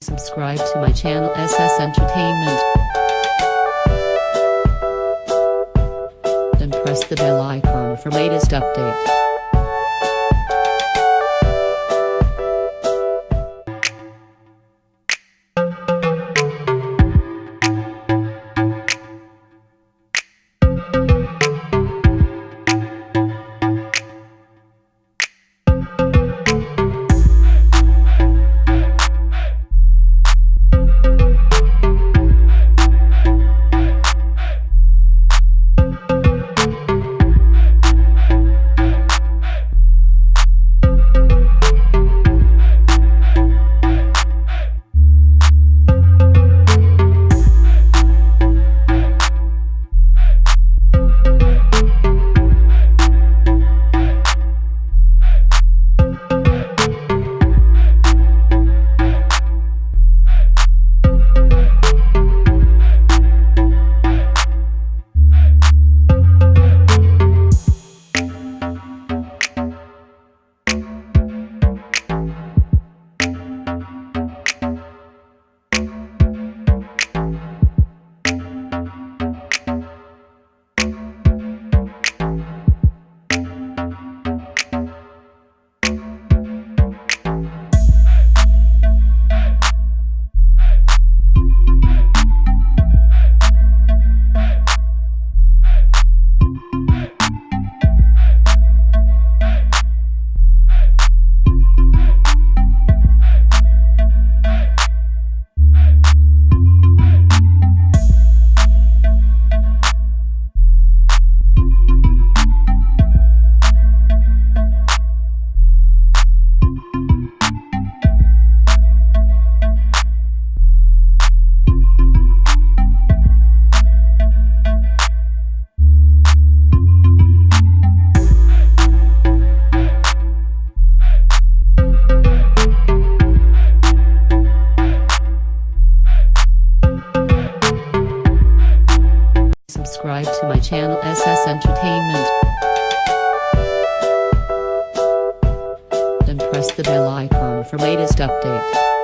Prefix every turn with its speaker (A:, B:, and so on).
A: Subscribe to my channel SS Entertainment and press the bell icon for latest update. Subscribe to my channel SS Entertainment and press the bell icon for latest update.